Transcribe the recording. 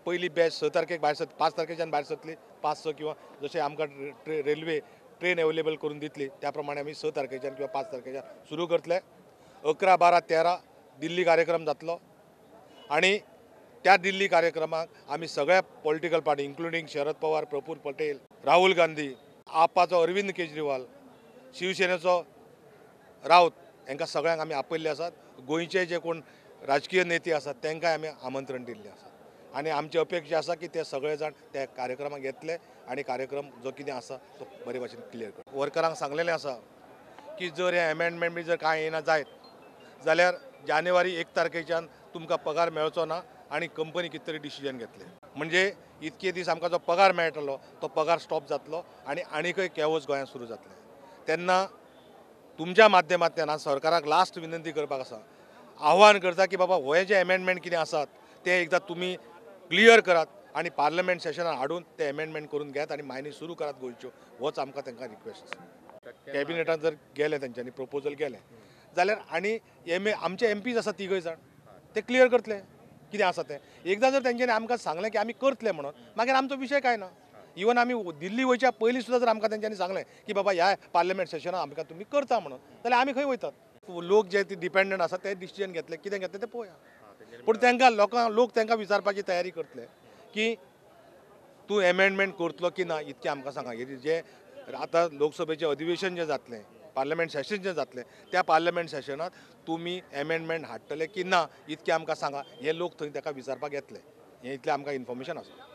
पयली बॅच 6 तारखेक भायर 5 तारखेच्यान भायर सरतली 5-6 किंवा जशें आमकां रेल्वे ट्रेन अवेलेबल करून दितली त्या प्रमाणे आमी 6 तारखेच्यान किंवा 5 तारखेच्यान सुरू करतले. 11, 12, 13 दिल्ली कार्यक्रम जातलो आणि त्या दिल्ली कार्यक्रमाक आमी सगळ्या political party including Sharad Pawar, Praful Patel, Rahul Gandhi, आपाचो अरविंद केजरीवाल, शिवसेनेचो राऊत हांकां सगळ्यांक आमी आपयल्ले आसात. गोंयचे जे कोण राजकीय नेते आसात तांकांय आमी आमंत्रण दिल्लें आसा आनी आमची अपेक्षा आसा की ते सगळे जाण त्या कार्यक्रमाक येतले आनी कार्यक्रम जो कितें आसा तो बरे भाशेन क्लियर करतले. वर्करांक सांगलेलें आसा की जर हे अमेंडमेंट बी जर कांय येना जायत जाल्यार जानेवारी 1 तारखेच्यान तुमकां पगार मेळचो ना आनी कंपनी कितें तरी डिसिजन घेतले. म्हणजे इतके दीस आमकां जो पगार मेळटलो तो पगार स्टॉप जातलो आनी आनीकय केवज गोंयांत सुरू जातले. तेन्ना तुमच्या माध्यमांतल्यान हांव सरकाराक लास्ट विनंती करपाक आसा, आव्हान करता की बाबा हे जे अमेंडमेंट कितें आसात ते एकदां तुमी क्लियर करात आनी पार्लमेंट सेशनान हाडून ते अमेंडमेंट करून घेयात आनी मायनी सुरू करात गोंयच्यो. होच आमकां तांकां रिक्वेस्ट आसा. कॅबिनेटान जर गेले तेंच्यांनी प्रपोजल गेले जाल्यार आनी आमचे एमपीज आसा तिगय जाण ते क्लियर करतले कितें आसा तें. एकदां जर तेंच्यांनी आमकां सांगलें की आमी करतले म्हणून मागीर आमचो विशय काय ना. इवन आमी दिल्ली वयच्या पयलीं सुद्दां जर आमकां तेंच्यांनी सांगलें की बाबा ह्या पार्लमेंट सेशनान आमकां तुमी करता म्हणून जाल्यार आमी खंय वयतात. लोक जे डिपेंडंट आसा ते डिसिजन घेतले कितें घेतले ते पळोवया. पूण तांकां लोक तांकां विचारपाची तयारी करतले की तूं अमेंडमेंट करतलो की ना इतकें आमकां सांगा. जे आतां लोकसभेचें अधिवेशन जें जातलें पार्लमेंट सेशन जें जातलें त्या पार्लमेंट सेशनात तुमी अमेंडमेंट हाडटले की ना इतकें आमकां सांगा. हे लोक थंय ताका विचारपाक येतले. हें इतलें आमकां इन्फॉर्मेशन आसा.